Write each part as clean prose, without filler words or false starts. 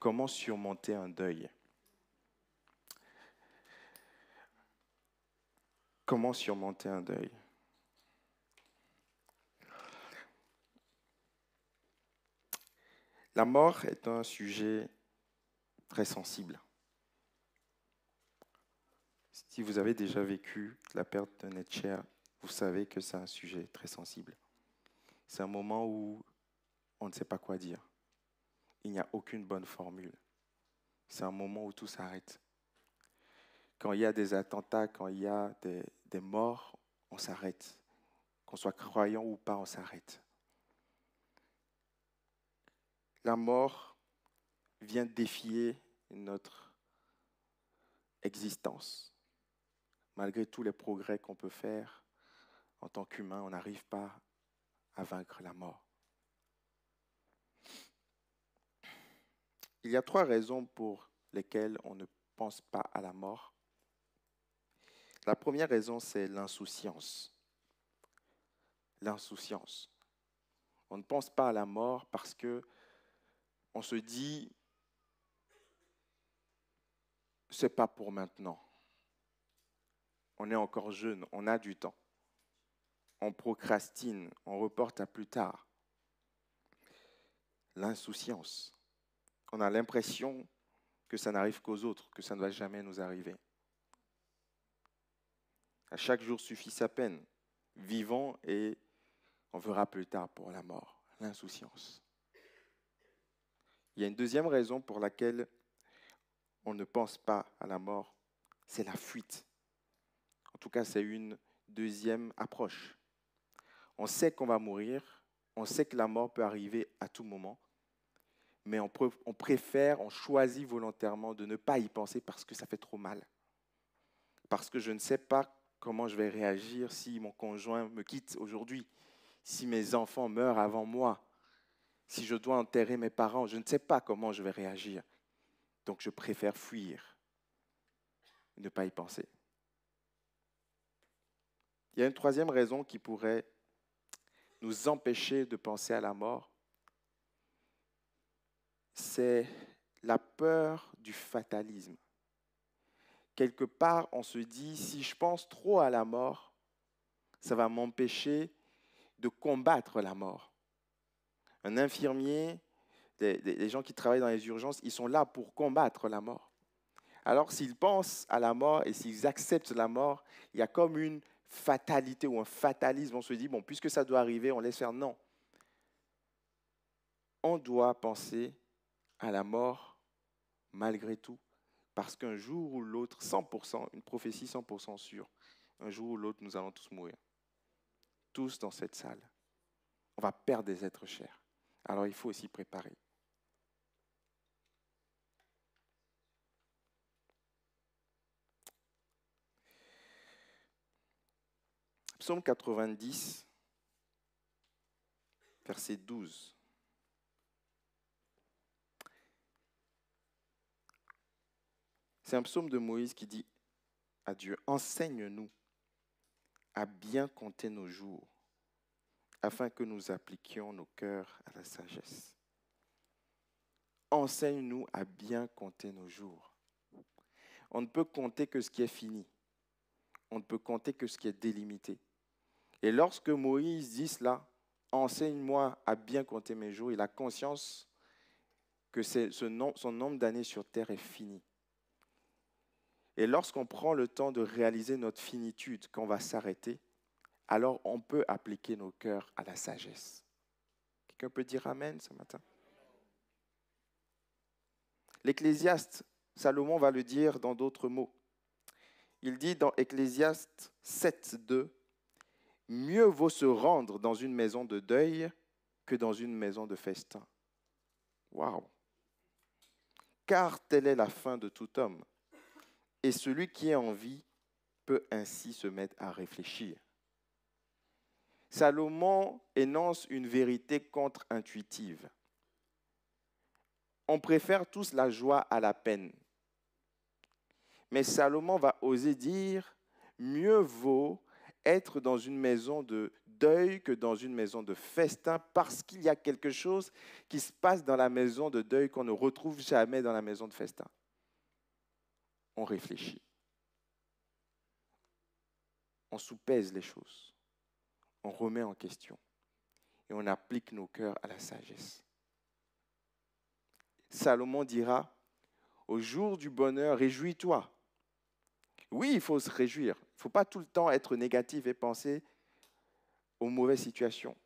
Comment surmonter un deuil? Comment surmonter un deuil? La mort est un sujet très sensible. Si vous avez déjà vécu la perte d'un être cher, vous savez que c'est un sujet très sensible. C'est un moment où on ne sait pas quoi dire. Il n'y a aucune bonne formule. C'est un moment où tout s'arrête. Quand il y a des attentats, quand il y a des morts, on s'arrête. Qu'on soit croyant ou pas, on s'arrête. La mort vient défier notre existence. Malgré tous les progrès qu'on peut faire en tant qu'humain, on n'arrive pas à vaincre la mort. Il y a 3 raisons pour lesquelles on ne pense pas à la mort. La première raison, c'est l'insouciance. L'insouciance. On ne pense pas à la mort parce que on se dit, c'est pas pour maintenant. On est encore jeune, on a du temps. On procrastine, on reporte à plus tard. L'insouciance. On a l'impression que ça n'arrive qu'aux autres, que ça ne va jamais nous arriver. À chaque jour suffit sa peine. Vivons et on verra plus tard pour la mort. L'insouciance. Il y a une deuxième raison pour laquelle on ne pense pas à la mort, c'est la fuite. En tout cas, c'est une deuxième approche. On sait qu'on va mourir, on sait que la mort peut arriver à tout moment, mais on préfère, on choisit volontairement de ne pas y penser parce que ça fait trop mal. Parce que je ne sais pas comment je vais réagir si mon conjoint me quitte aujourd'hui, si mes enfants meurent avant moi, si je dois enterrer mes parents, je ne sais pas comment je vais réagir. Donc je préfère fuir, ne pas y penser. Il y a une troisième raison qui pourrait nous empêcher de penser à la mort, c'est la peur du fatalisme. Quelque part, on se dit, si je pense trop à la mort, ça va m'empêcher de combattre la mort. Un infirmier, les gens qui travaillent dans les urgences, ils sont là pour combattre la mort. Alors s'ils pensent à la mort et s'ils acceptent la mort, il y a comme une fatalité ou un fatalisme. On se dit, bon, puisque ça doit arriver, on laisse faire. Non. On doit penser à la mort malgré tout, parce qu'un jour ou l'autre, 100%, une prophétie 100% sûre, un jour ou l'autre, nous allons tous mourir. Tous dans cette salle. On va perdre des êtres chers. Alors il faut aussi préparer. Psaume 90, verset 12. C'est un psaume de Moïse qui dit à Dieu, « Enseigne-nous à bien compter nos jours, afin que nous appliquions nos cœurs à la sagesse. » Enseigne-nous à bien compter nos jours. On ne peut compter que ce qui est fini. On ne peut compter que ce qui est délimité. Et lorsque Moïse dit cela, « Enseigne-moi à bien compter mes jours », il a conscience que son nombre d'années sur terre est fini. Et lorsqu'on prend le temps de réaliser notre finitude, qu'on va s'arrêter, alors on peut appliquer nos cœurs à la sagesse. Quelqu'un peut dire Amen ce matin? L'Ecclésiaste, Salomon va le dire dans d'autres mots. Il dit dans Ecclésiaste 7:2, « Mieux vaut se rendre dans une maison de deuil que dans une maison de festin. » Waouh! Car telle est la fin de tout homme. Et celui qui est en vie peut ainsi se mettre à réfléchir. Salomon énonce une vérité contre-intuitive. On préfère tous la joie à la peine. Mais Salomon va oser dire, mieux vaut être dans une maison de deuil que dans une maison de festin parce qu'il y a quelque chose qui se passe dans la maison de deuil qu'on ne retrouve jamais dans la maison de festin. On réfléchit. On soupèse les choses. On remet en question. Et on applique nos cœurs à la sagesse. Salomon dira, au jour du bonheur, réjouis-toi. Oui, il faut se réjouir. Il ne faut pas tout le temps être négatif et penser aux mauvaises situations.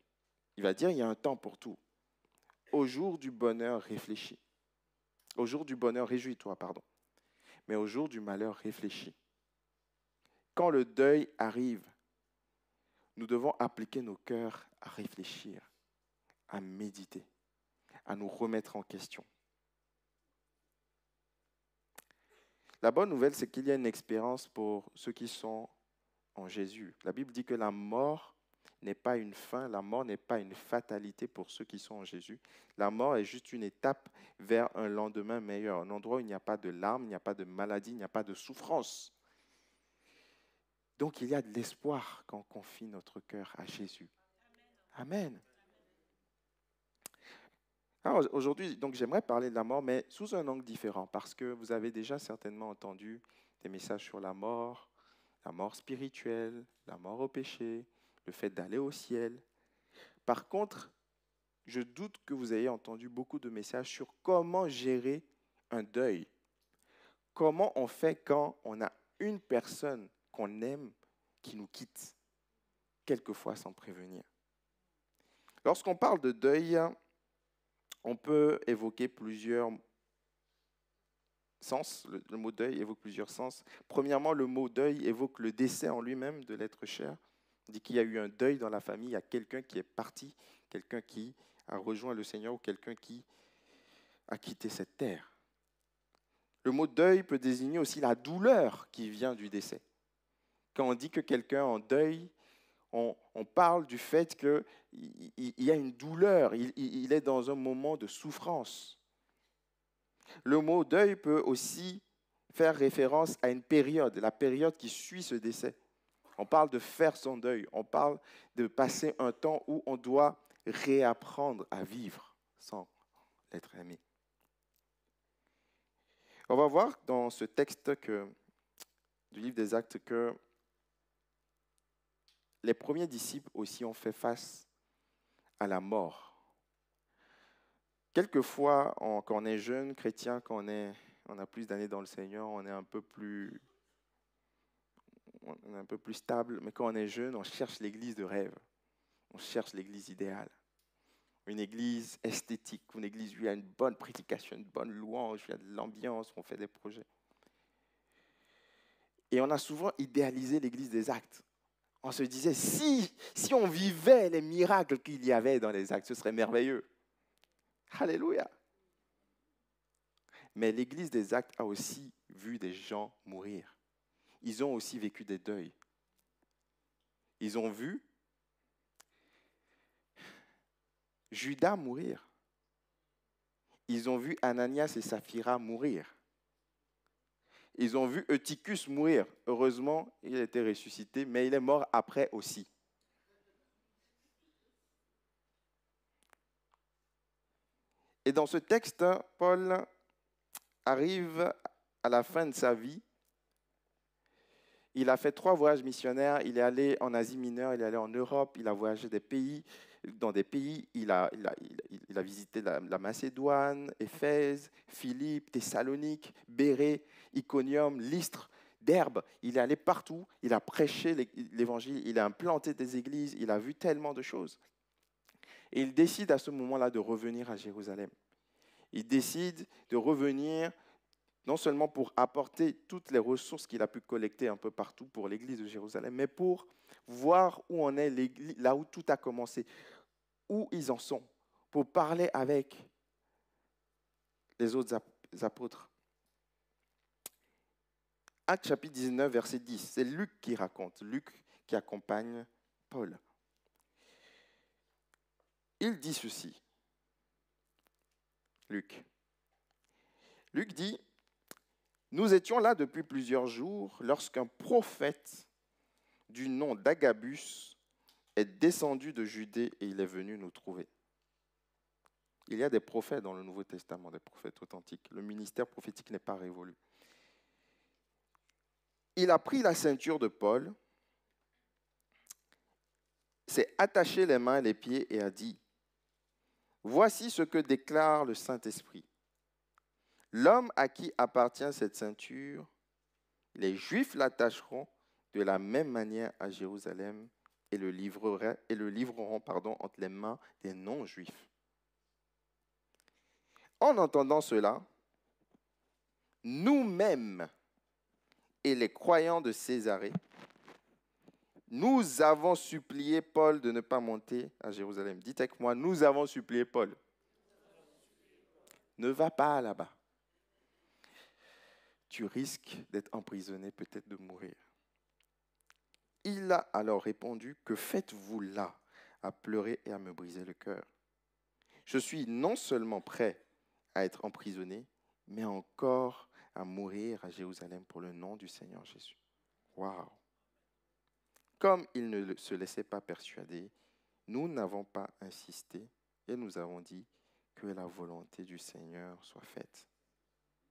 Il va dire, il y a un temps pour tout. Au jour du bonheur, réfléchis. Au jour du bonheur, réjouis-toi, pardon. Mais au jour du malheur, réfléchis. Quand le deuil arrive, nous devons appliquer nos cœurs à réfléchir, à méditer, à nous remettre en question. La bonne nouvelle, c'est qu'il y a une expérience pour ceux qui sont en Jésus. La Bible dit que la mort n'est pas une fin, la mort n'est pas une fatalité pour ceux qui sont en Jésus. La mort est juste une étape vers un lendemain meilleur, un endroit où il n'y a pas de larmes, il n'y a pas de maladie, il n'y a pas de souffrance. Donc il y a de l'espoir quand on confie notre cœur à Jésus. Amen. Alors, aujourd'hui, donc, j'aimerais parler de la mort, mais sous un angle différent, parce que vous avez déjà certainement entendu des messages sur la mort spirituelle, la mort au péché, le fait d'aller au ciel. Par contre, je doute que vous ayez entendu beaucoup de messages sur comment gérer un deuil. Comment on fait quand on a une personne qu'on aime qui nous quitte, quelquefois sans prévenir. Lorsqu'on parle de deuil, on peut évoquer plusieurs sens. Le mot deuil évoque plusieurs sens. Premièrement, le mot deuil évoque le décès en lui-même de l'être cher. On dit qu'il y a eu un deuil dans la famille, il y a quelqu'un qui est parti, quelqu'un qui a rejoint le Seigneur ou quelqu'un qui a quitté cette terre. Le mot deuil peut désigner aussi la douleur qui vient du décès. Quand on dit que quelqu'un est en deuil, on parle du fait qu'il y a une douleur, il est dans un moment de souffrance. Le mot deuil peut aussi faire référence à une période, la période qui suit ce décès. On parle de faire son deuil, on parle de passer un temps où on doit réapprendre à vivre sans être aimé. On va voir dans ce texte du livre des Actes que les premiers disciples aussi ont fait face à la mort. Quelquefois, quand on est jeune chrétien, quand on a plus d'années dans le Seigneur, on est un peu plus stable. Mais quand on est jeune, on cherche l'église de rêve. On cherche l'église idéale. Une église esthétique, une église où il y a une bonne prédication, une bonne louange, où il y a de l'ambiance, où on fait des projets. Et on a souvent idéalisé l'église des Actes. On se disait, si on vivait les miracles qu'il y avait dans les Actes, ce serait merveilleux. Alléluia. Mais l'église des Actes a aussi vu des gens mourir. Ils ont aussi vécu des deuils. Ils ont vu Judas mourir. Ils ont vu Ananias et Saphira mourir. Ils ont vu Eutychus mourir. Heureusement, il a été ressuscité, mais il est mort après aussi. Et dans ce texte, Paul arrive à la fin de sa vie. Il a fait 3 voyages missionnaires. Il est allé en Asie mineure, il est allé en Europe, il a voyagé dans des pays. Il a visité la Macédoine, Éphèse, Philippe, Thessalonique, Bérée, Iconium, Lystre, Derbe. Il est allé partout. Il a prêché l'évangile, il a implanté des églises, il a vu tellement de choses. Et il décide à ce moment-là de revenir à Jérusalem. Il décide de revenir non seulement pour apporter toutes les ressources qu'il a pu collecter un peu partout pour l'église de Jérusalem, mais pour voir où on est, là où tout a commencé, où ils en sont, pour parler avec les autres apôtres. Actes chapitre 19, verset 10, c'est Luc qui raconte, Luc qui accompagne Paul. Il dit ceci, Luc dit, « Nous étions là depuis plusieurs jours lorsqu'un prophète du nom d'Agabus est descendu de Judée et il est venu nous trouver. Il y a des prophètes dans le Nouveau Testament, des prophètes authentiques. Le ministère prophétique n'est pas révolu. Il a pris la ceinture de Paul, s'est attaché les mains et les pieds et a dit, « Voici ce que déclare le Saint-Esprit. L'homme à qui appartient cette ceinture, les Juifs l'attacheront de la même manière à Jérusalem et le livreront entre les mains des non-Juifs. » En entendant cela, nous-mêmes et les croyants de Césarée, nous avons supplié Paul de ne pas monter à Jérusalem. Dites avec moi, nous avons supplié Paul. Ne va pas là-bas. Tu risques d'être emprisonné, peut-être de mourir. Il a alors répondu, que faites-vous là à pleurer et à me briser le cœur? Je suis non seulement prêt à être emprisonné, mais encore à mourir à Jérusalem pour le nom du Seigneur Jésus. Waouh! Comme il ne se laissait pas persuader, nous n'avons pas insisté et nous avons dit que la volonté du Seigneur soit faite.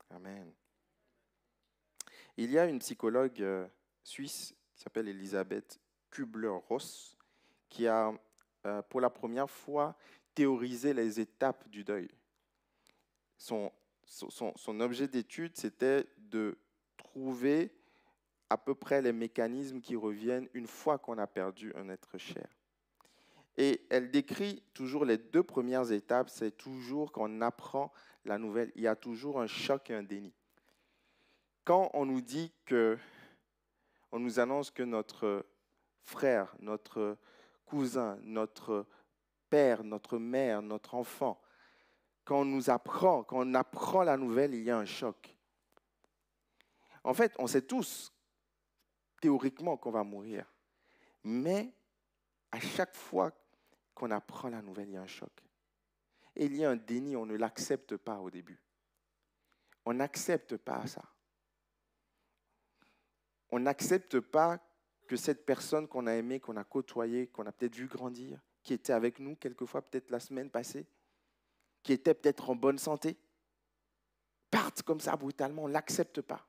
Amen. Il y a une psychologue suisse qui s'appelle Elisabeth Kübler-Ross qui a, pour la première fois, théorisé les étapes du deuil. Son objet d'étude, c'était de trouver à peu près les mécanismes qui reviennent une fois qu'on a perdu un être cher. Et elle décrit toujours les 2 premières étapes, c'est toujours qu'on apprend la nouvelle, il y a toujours un choc et un déni. Quand on nous dit on nous annonce que notre frère, notre cousin, notre père, notre mère, notre enfant, quand on apprend la nouvelle, il y a un choc. En fait, on sait tous théoriquement qu'on va mourir. Mais à chaque fois qu'on apprend la nouvelle, il y a un choc. Et il y a un déni, on ne l'accepte pas au début. On n'accepte pas ça. On n'accepte pas que cette personne qu'on a aimée, qu'on a côtoyée, qu'on a peut-être vu grandir, qui était avec nous quelquefois peut-être la semaine passée, qui était peut-être en bonne santé, parte comme ça brutalement, on ne l'accepte pas.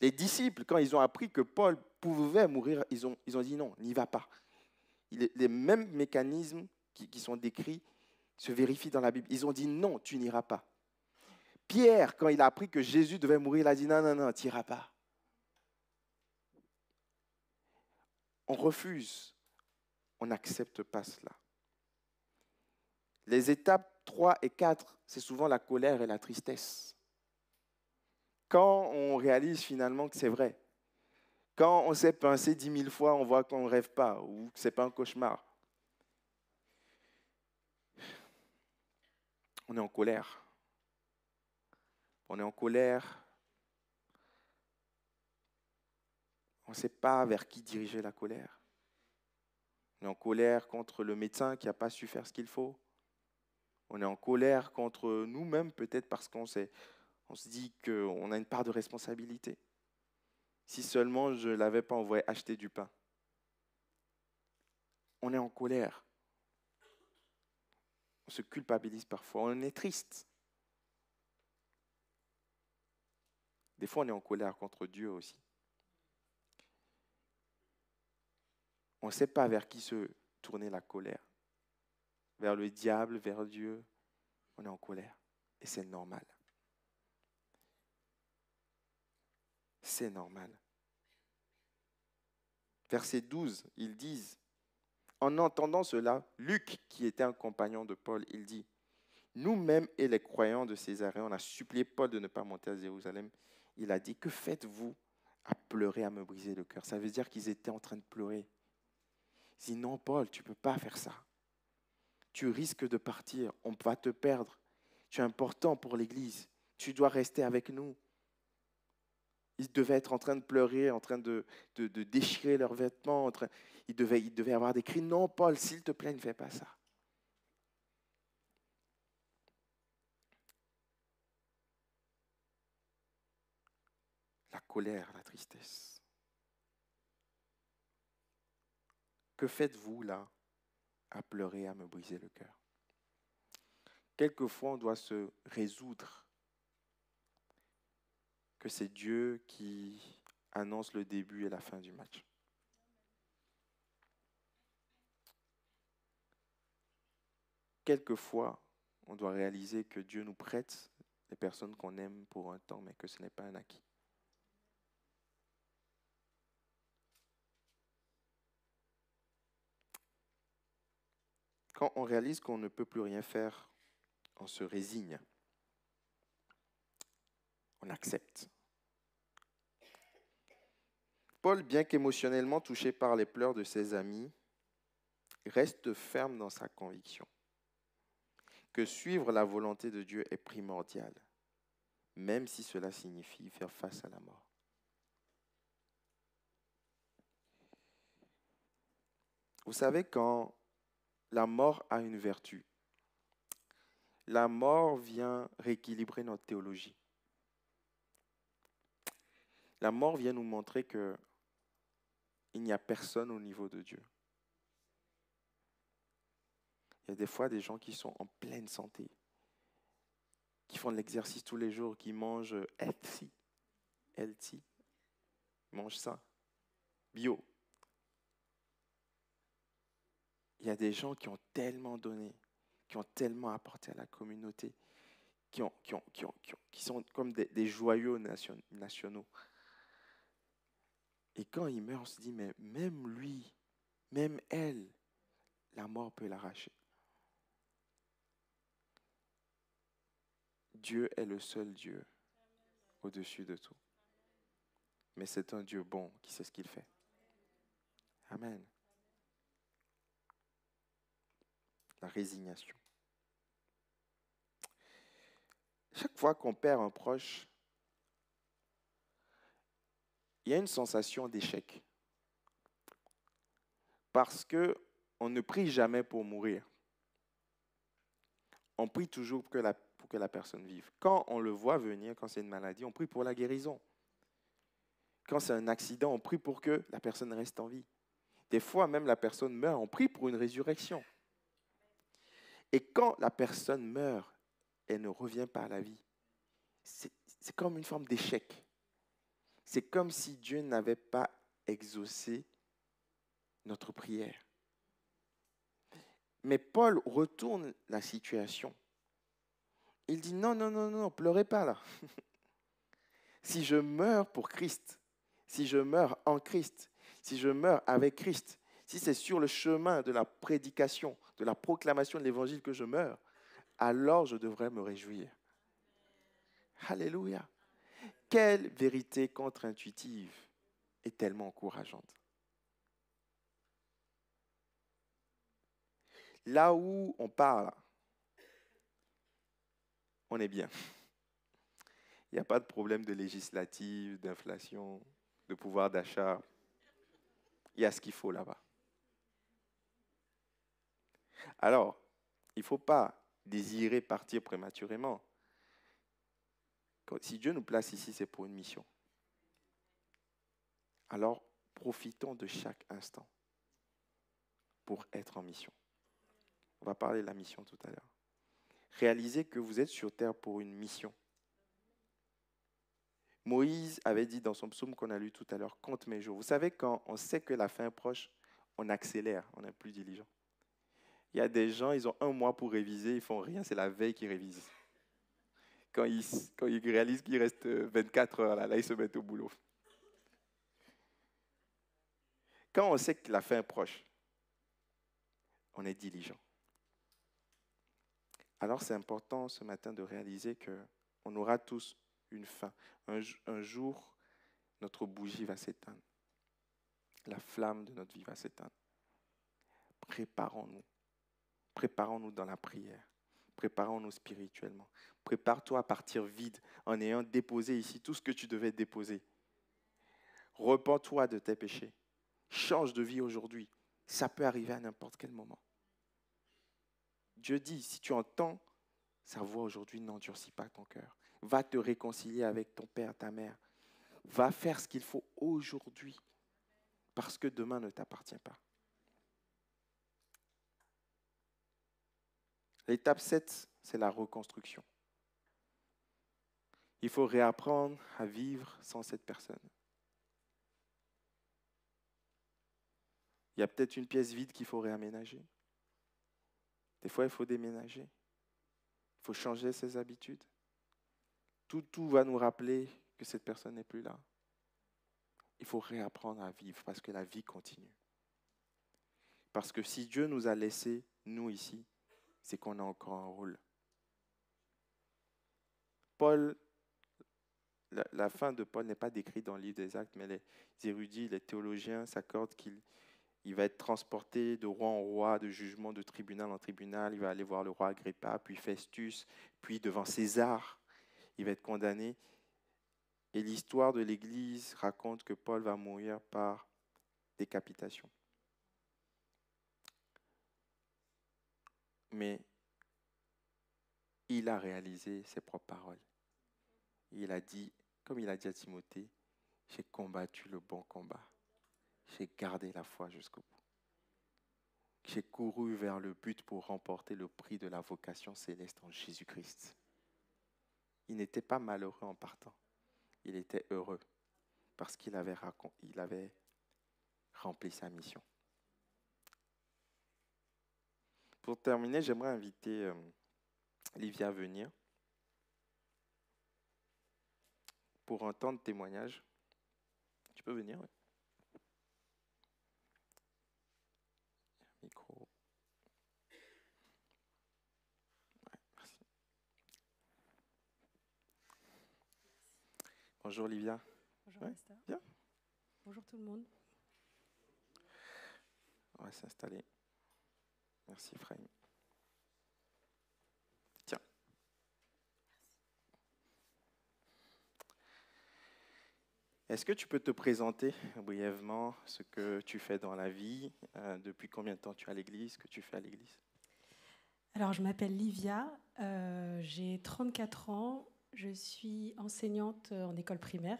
Les disciples, quand ils ont appris que Paul pouvait mourir, ils ont dit non, n'y va pas. Les mêmes mécanismes qui sont décrits se vérifient dans la Bible. Ils ont dit non, tu n'iras pas. Pierre, quand il a appris que Jésus devait mourir, il a dit non, tu n'iras pas. On refuse, on n'accepte pas cela. Les étapes 3 et 4, c'est souvent la colère et la tristesse. Quand on réalise finalement que c'est vrai, quand on s'est pincé 10 000 fois, on voit qu'on ne rêve pas ou que ce n'est pas un cauchemar. On est en colère. On est en colère. On ne sait pas vers qui diriger la colère. On est en colère contre le médecin qui n'a pas su faire ce qu'il faut. On est en colère contre nous-mêmes, peut-être parce qu'on se dit qu'on a une part de responsabilité. Si seulement je ne l'avais pas envoyé acheter du pain. On est en colère. On se culpabilise parfois. On est triste. Des fois, on est en colère contre Dieu aussi. On ne sait pas vers qui se tourner la colère. Vers le diable, vers Dieu. On est en colère. Et c'est normal. C'est normal. Verset 12, ils disent, en entendant cela, Luc, qui était un compagnon de Paul, il dit, nous-mêmes et les croyants de Césarée, on a supplié Paul de ne pas monter à Jérusalem. Il a dit, que faites-vous à pleurer, à me briser le cœur? Ça veut dire qu'ils étaient en train de pleurer. Il dit, non, Paul, tu ne peux pas faire ça. Tu risques de partir, on va te perdre. Tu es important pour l'Église. Tu dois rester avec nous. Ils devaient être en train de pleurer, en train de déchirer leurs vêtements. Ils devaient avoir des cris. Non, Paul, s'il te plaît, ne fais pas ça. La colère, la tristesse. Que faites-vous là à pleurer, à me briser le cœur? Quelquefois, on doit se résoudre que c'est Dieu qui annonce le début et la fin du match. Quelquefois, on doit réaliser que Dieu nous prête les personnes qu'on aime pour un temps, mais que ce n'est pas un acquis. Quand on réalise qu'on ne peut plus rien faire, on se résigne. On accepte. Paul, bien qu'émotionnellement touché par les pleurs de ses amis, reste ferme dans sa conviction que suivre la volonté de Dieu est primordial, même si cela signifie faire face à la mort. Vous savez, quand la mort a une vertu, la mort vient rééquilibrer notre théologie. La mort vient nous montrer qu'il n'y a personne au niveau de Dieu. Il y a des fois des gens qui sont en pleine santé, qui font de l'exercice tous les jours, qui mangent healthy, ils mangent ça, bio. Il y a des gens qui ont tellement donné, qui ont tellement apporté à la communauté, qui sont comme des joyaux nationaux. Et quand ils meurent, on se dit, mais même lui, même elle, la mort peut l'arracher. Dieu est le seul Dieu au-dessus de tout. Mais c'est un Dieu bon qui sait ce qu'il fait. Amen. La résignation. Chaque fois qu'on perd un proche, il y a une sensation d'échec. Parce qu'on ne prie jamais pour mourir. On prie toujours pour que la personne vive. Quand on le voit venir, quand c'est une maladie, on prie pour la guérison. Quand c'est un accident, on prie pour que la personne reste en vie. Des fois, même la personne meurt, on prie pour une résurrection. Et quand la personne meurt, elle ne revient pas à la vie. C'est comme une forme d'échec. C'est comme si Dieu n'avait pas exaucé notre prière. Mais Paul retourne la situation. Il dit non, pleurez pas là. Si je meurs pour Christ, si je meurs en Christ, si je meurs avec Christ, si c'est sur le chemin de la prédication, de la proclamation de l'évangile que je meurs, alors je devrais me réjouir. Alléluia. Quelle vérité contre-intuitive et tellement encourageante. Là où on parle, on est bien. Il n'y a pas de problème de législative, d'inflation, de pouvoir d'achat. Il y a ce qu'il faut là-bas. Alors, il ne faut pas désirer partir prématurément. Si Dieu nous place ici, c'est pour une mission. Alors, profitons de chaque instant pour être en mission. On va parler de la mission tout à l'heure. Réalisez que vous êtes sur terre pour une mission. Moïse avait dit dans son psaume qu'on a lu tout à l'heure, « Compte mes jours ». Vous savez, quand on sait que la fin est proche, on accélère, on est plus diligent. Il y a des gens, ils ont 1 mois pour réviser, ils ne font rien, c'est la veille qu'ils révisent. Quand ils réalisent qu'il reste 24 heures, là, ils se mettent au boulot. Quand on sait que la fin est proche, on est diligent. Alors c'est important ce matin de réaliser qu'on aura tous une fin. Un jour, notre bougie va s'éteindre. La flamme de notre vie va s'éteindre. Préparons-nous. Préparons-nous dans la prière. Préparons-nous spirituellement. Prépare-toi à partir vide en ayant déposé ici tout ce que tu devais déposer. Repens-toi de tes péchés. Change de vie aujourd'hui. Ça peut arriver à n'importe quel moment. Dieu dit, si tu entends sa voix aujourd'hui, n'endurcis pas ton cœur. Va te réconcilier avec ton père, ta mère. Va faire ce qu'il faut aujourd'hui, parce que demain ne t'appartient pas. L'étape 7, c'est la reconstruction. Il faut réapprendre à vivre sans cette personne. Il y a peut-être une pièce vide qu'il faut réaménager. Des fois, il faut déménager. Il faut changer ses habitudes. Tout va nous rappeler que cette personne n'est plus là. Il faut réapprendre à vivre parce que la vie continue. Parce que si Dieu nous a laissés, nous ici, c'est qu'on a encore un rôle. Paul, la fin de Paul n'est pas décrite dans le livre des Actes, mais les érudits, les théologiens s'accordent qu'il va être transporté de roi en roi, de jugement de tribunal en tribunal. Il va aller voir le roi Agrippa, puis Festus, puis devant César. Il va être condamné. Et l'histoire de l'Église raconte que Paul va mourir par décapitation. Mais il a réalisé ses propres paroles. Il a dit, comme il a dit à Timothée, « J'ai combattu le bon combat. J'ai gardé la foi jusqu'au bout. J'ai couru vers le but pour remporter le prix de la vocation céleste en Jésus-Christ. » Il n'était pas malheureux en partant. Il était heureux parce qu'il avait rempli sa mission. Pour terminer, j'aimerais inviter Livia à venir pour un temps de témoignage. Tu peux venir, oui. Micro. Ouais, merci. Bonjour Livia. Bonjour Ouais, Pasteur. bien. Bonjour tout le monde. On va s'installer. Merci Ephraim. Tiens. Est-ce que tu peux te présenter brièvement ce que tu fais dans la vie, depuis combien de temps tu es à l'église, ce que tu fais à l'église? Alors, je m'appelle Livia, j'ai 34 ans, je suis enseignante en école primaire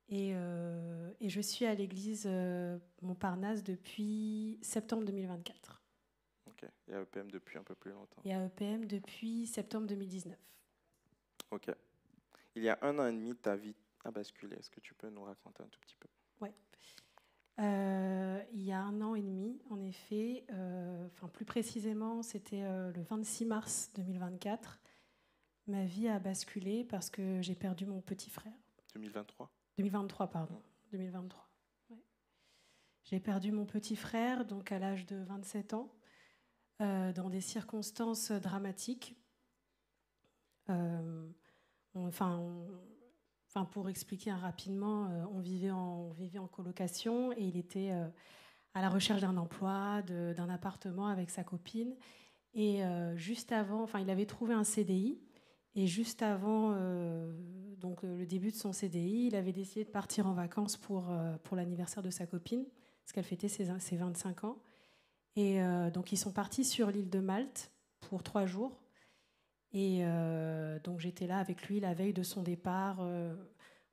et je suis à l'église Montparnasse depuis septembre 2024. Ok, et à EPM depuis un peu plus longtemps. Et à EPM depuis septembre 2019. Ok. Il y a 1 an et demi, ta vie a basculé. Est-ce que tu peux nous raconter un tout petit peu? Ouais. Il y a 1 an et demi, en effet, plus précisément, c'était le 26 mars 2024. Ma vie a basculé parce que j'ai perdu mon petit frère. 2023? 2023, pardon. 2023. Ouais. J'ai perdu mon petit frère, donc à l'âge de 27 ans, dans des circonstances dramatiques. Pour expliquer rapidement, on vivait en colocation et il était à la recherche d'un emploi, d'un appartement avec sa copine. Et juste avant, il avait trouvé un CDI. Et juste avant le début de son CDI, il avait décidé de partir en vacances pour l'anniversaire de sa copine, parce qu'elle fêtait ses 25 ans. Et donc ils sont partis sur l'île de Malte pour 3 jours. Et donc j'étais là avec lui la veille de son départ.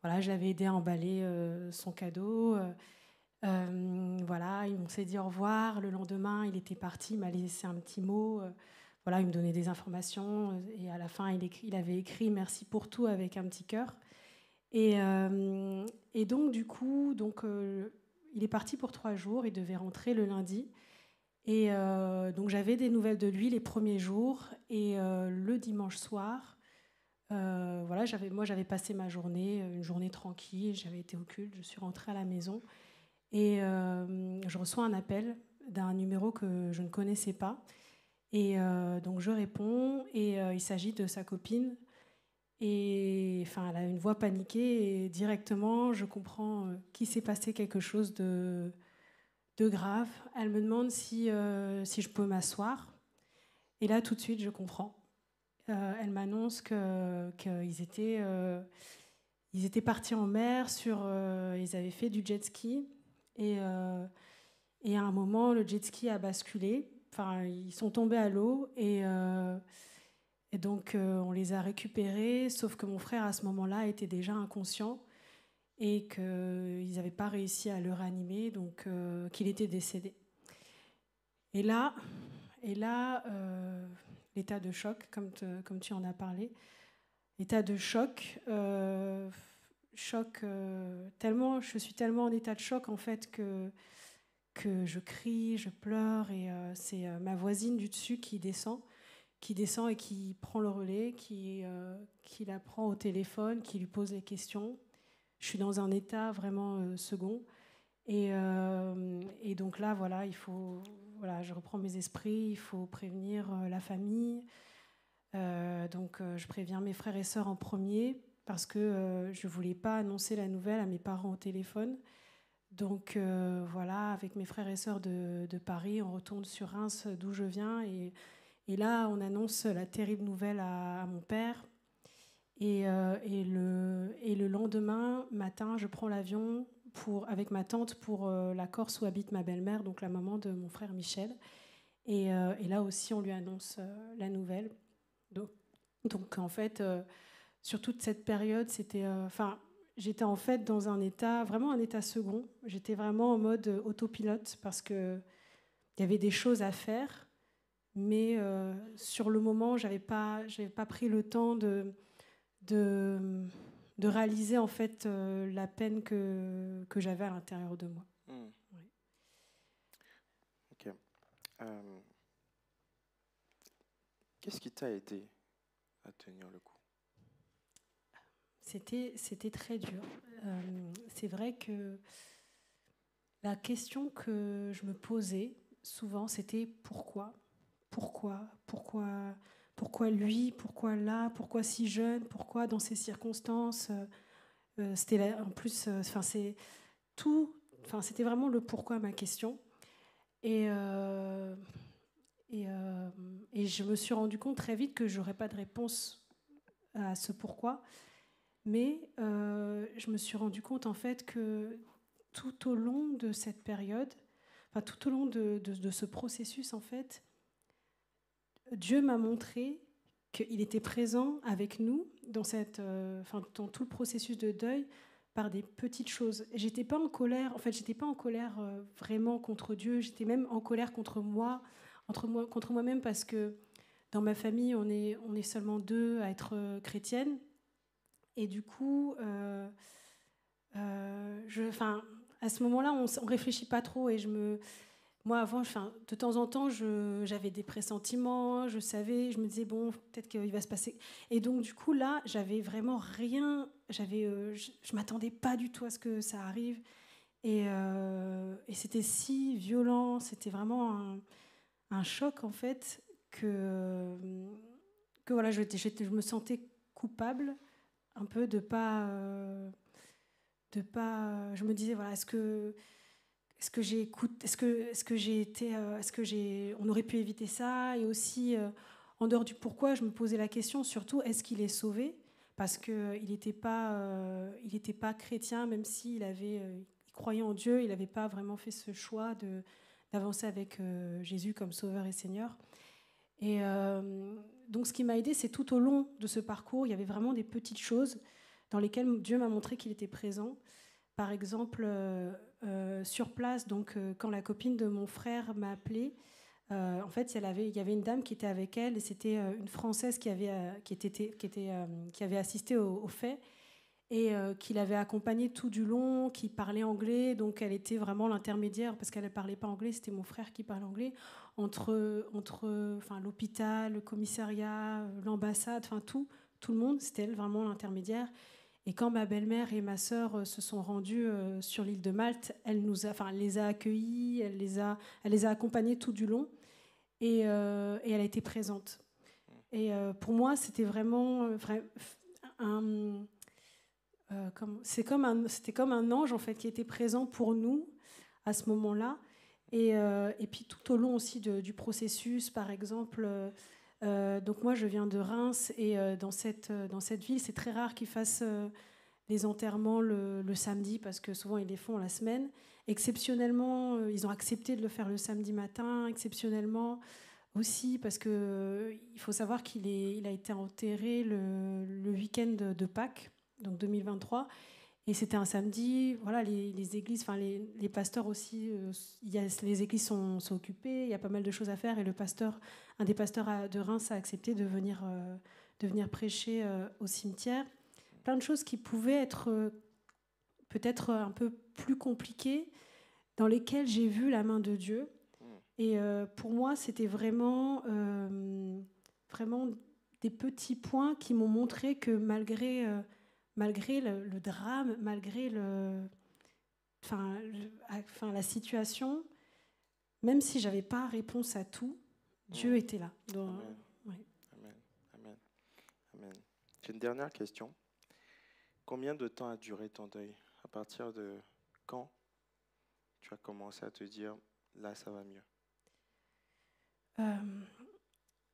Je l'avais aidé à emballer son cadeau. On s'est dit au revoir. Le lendemain, il était parti, il m'a laissé un petit mot. Il me donnait des informations. Et à la fin, il avait écrit « Merci pour tout » avec un petit cœur. Et donc, du coup, il est parti pour 3 jours. Il devait rentrer le lundi. Et donc, j'avais des nouvelles de lui les premiers jours. Et le dimanche soir, j'avais passé ma journée, une journée tranquille. J'avais été au culte. Je suis rentrée à la maison. Et je reçois un appel d'un numéro que je ne connaissais pas. Et donc je réponds et il s'agit de sa copine. Et elle a une voix paniquée et directement je comprends qu'il s'est passé quelque chose de grave. Elle me demande si je peux m'asseoir. Et là tout de suite je comprends. Elle m'annonce qu'ils étaient partis en mer ils avaient fait du jet ski et à un moment le jet ski a basculé. Ils sont tombés à l'eau et donc on les a récupérés, sauf que mon frère à ce moment-là était déjà inconscient et qu'ils n'avaient pas réussi à le réanimer, donc qu'il était décédé. Et là l'état de choc, comme tu en as parlé. État de choc, tellement, je suis tellement en état de choc en fait que je crie, je pleure, et c'est ma voisine du dessus qui descend et qui prend le relais, qui la prend au téléphone, qui lui pose les questions. Je suis dans un état vraiment second. Et donc là, voilà, je reprends mes esprits, il faut prévenir la famille. Donc je préviens mes frères et sœurs en premier parce que je ne voulais pas annoncer la nouvelle à mes parents au téléphone. Donc voilà, avec mes frères et sœurs de Paris, on retourne sur Reims d'où je viens. Et là, on annonce la terrible nouvelle à mon père. Et le lendemain matin, je prends l'avion avec ma tante pour la Corse où habite ma belle-mère, donc la maman de mon frère Michel. Et là aussi, on lui annonce la nouvelle. Donc en fait, sur toute cette période, j'étais en fait dans vraiment un état second. J'étais vraiment en mode autopilote parce qu'il y avait des choses à faire, mais sur le moment, j'avais pas pris le temps de réaliser en fait la peine que j'avais à l'intérieur de moi. Oui. Ok. Qu'est-ce qui t'a aidé à tenir le coup? C'était très dur. C'est vrai que la question que je me posais souvent, c'était pourquoi lui, pourquoi là, pourquoi si jeune, pourquoi dans ces circonstances. C'était là, en plus, c'était vraiment le pourquoi ma question. Et je me suis rendu compte très vite que j'aurais pas de réponse à ce pourquoi. Mais je me suis rendu compte en fait que tout au long de cette période, tout au long de ce processus en fait, Dieu m'a montré qu'il était présent avec nous dans dans tout le processus de deuil par des petites choses. J'étais pas en colère. En fait, j'étais pas en colère vraiment contre Dieu. J'étais même en colère contre moi-même, parce que dans ma famille, on est seulement 2 à être chrétiennes. Et du coup, à ce moment-là, on réfléchit pas trop. Et moi, avant, de temps en temps, j'avais des pressentiments, je me disais, bon, peut-être qu'il va se passer. Et donc, du coup, là, j'avais vraiment rien, je m'attendais pas du tout à ce que ça arrive. Et c'était si violent, c'était vraiment un choc, en fait, que voilà, je me sentais coupable, un peu de pas... je me disais, voilà, on aurait pu éviter ça. Et aussi, en dehors du pourquoi, je me posais la question, surtout, est-ce qu'il est sauvé? Parce qu'il n'était pas chrétien, même s'il il croyait en Dieu, il n'avait pas vraiment fait ce choix d'avancer avec Jésus comme sauveur et Seigneur. Et donc, ce qui m'a aidée, c'est tout au long de ce parcours, il y avait vraiment des petites choses dans lesquelles Dieu m'a montré qu'il était présent. Par exemple, sur place, donc quand la copine de mon frère m'a appelée, en fait, il y avait une dame qui était avec elle, et c'était une Française qui avait assisté au fait, et qui l'avait accompagnée tout du long, qui parlait anglais. Donc elle était vraiment l'intermédiaire, parce qu'elle ne parlait pas anglais, c'était mon frère qui parlait anglais, entre l'hôpital, le commissariat, l'ambassade, tout le monde, c'était elle vraiment l'intermédiaire. Et quand ma belle-mère et ma sœur se sont rendues sur l'île de Malte, elle les a accueillis, elle les a accompagnés tout du long, et elle a été présente. Et pour moi, c'était vraiment c'était comme un ange en fait qui était présent pour nous à ce moment-là. Et puis tout au long aussi du processus, par exemple. Donc moi, je viens de Reims, et dans cette ville, c'est très rare qu'ils fassent les enterrements le samedi, parce que souvent ils les font la semaine. Exceptionnellement, ils ont accepté de le faire le samedi matin, exceptionnellement aussi, parce que il faut savoir il a été enterré le week-end de Pâques, donc 2023. Et c'était un samedi, voilà, les églises, enfin les pasteurs aussi, les églises sont occupées, il y a pas mal de choses à faire, et un des pasteurs de Reims a accepté de venir prêcher au cimetière. Plein de choses qui pouvaient être peut-être un peu plus compliquées, dans lesquelles j'ai vu la main de Dieu. Et pour moi, c'était vraiment des petits points qui m'ont montré que malgré le drame, malgré la situation, même si je n'avais pas réponse à tout, Dieu était là. Donc, Amen. ouais. Amen. Amen. Amen. J'ai une dernière question. Combien de temps a duré ton deuil? À partir de quand tu as commencé à te dire, là, ça va mieux?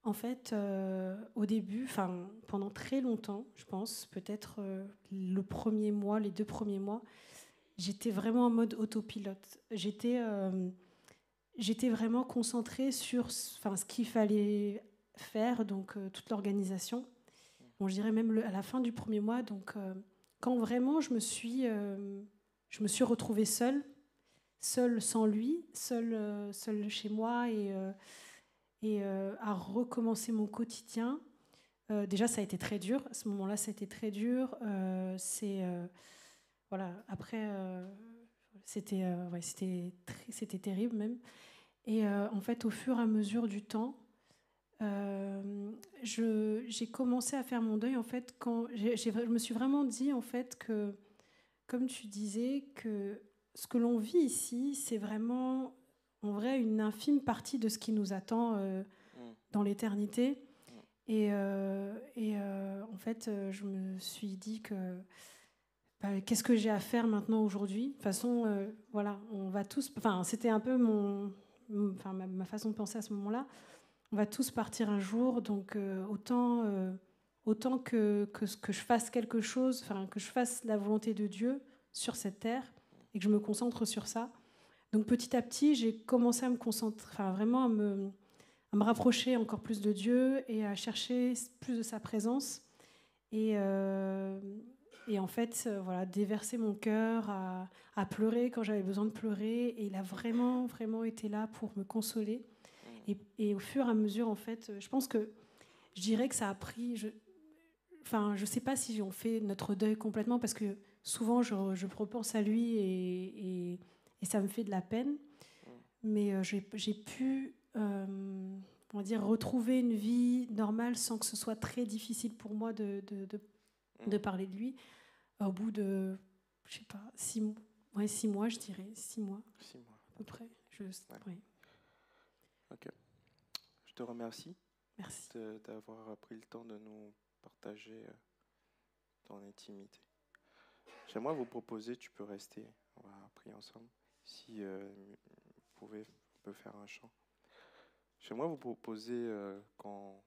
En fait, au début, pendant très longtemps, je pense, peut-être le premier mois, les 2 premiers mois, j'étais vraiment en mode autopilote. J'étais vraiment concentrée sur ce qu'il fallait faire, donc toute l'organisation. Bon, je dirais même à la fin du premier mois, donc quand vraiment je me suis retrouvée seule sans lui, seule chez moi, et à recommencer mon quotidien. Déjà, ça a été très dur. À ce moment-là, ça a été très dur. Voilà. Après, c'était terrible même. Et en fait, au fur et à mesure du temps, j'ai commencé à faire mon deuil. En fait, quand je me suis vraiment dit en fait que, comme tu disais, que ce que l'on vit ici, c'est vraiment en vrai une infime partie de ce qui nous attend dans l'éternité. Et en fait, je me suis dit que qu'est-ce que j'ai à faire maintenant aujourd'hui? De toute façon, voilà, on va tous. Enfin, c'était un peu ma façon de penser à ce moment-là. On va tous partir un jour, donc autant que je fasse quelque chose, que je fasse la volonté de Dieu sur cette terre et que je me concentre sur ça. Donc petit à petit, j'ai commencé à me concentrer, vraiment à me rapprocher encore plus de Dieu et à chercher plus de sa présence. Et en fait, voilà, déverser mon cœur, à pleurer quand j'avais besoin de pleurer. Et il a vraiment, vraiment été là pour me consoler. Et au fur et à mesure, en fait, je pense que je dirais que ça a pris... je sais pas si on fait notre deuil complètement, parce que souvent, je repense à lui et ça me fait de la peine. Mais j'ai pu... on va dire, retrouver une vie normale sans que ce soit très difficile pour moi de parler de lui. Au bout de, je sais pas, 6 mois, 6 mois, je dirais, 6 mois, 6 mois. à peu près. Ouais. Ok. Je te remercie. Merci. D'avoir pris le temps de nous partager ton intimité. J'aimerais vous proposer, tu peux rester, on va prier ensemble. Si vous pouvez, on peut faire un chant. J'aimerais vous proposer qu'on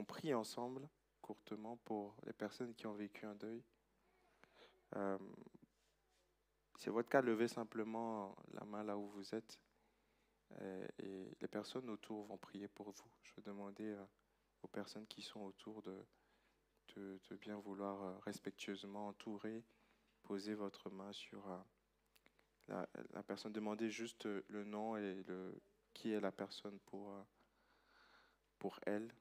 prie ensemble, courtement, pour les personnes qui ont vécu un deuil. C'est votre cas, levez simplement la main là où vous êtes. Et les personnes autour vont prier pour vous. Je vais demander aux personnes qui sont autour de bien vouloir respectueusement entourer, poser votre main sur la personne. Demandez juste le nom et qui est la personne pour elle.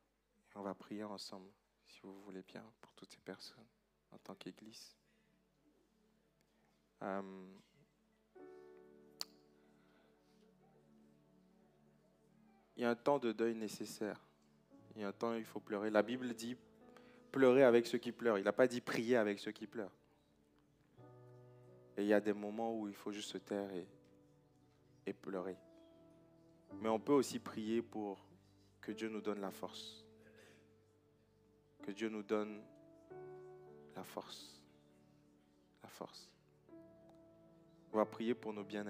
Et on va prier ensemble, si vous voulez bien, pour toutes ces personnes en tant qu'Église. Il y a un temps de deuil nécessaire. Il y a un temps où il faut pleurer. La Bible dit pleurer avec ceux qui pleurent. Il n'a pas dit prier avec ceux qui pleurent. Et il y a des moments où il faut juste se taire et pleurer. Mais on peut aussi prier pour que Dieu nous donne la force. Que Dieu nous donne la force. La force. On va prier pour nos bien-aimés.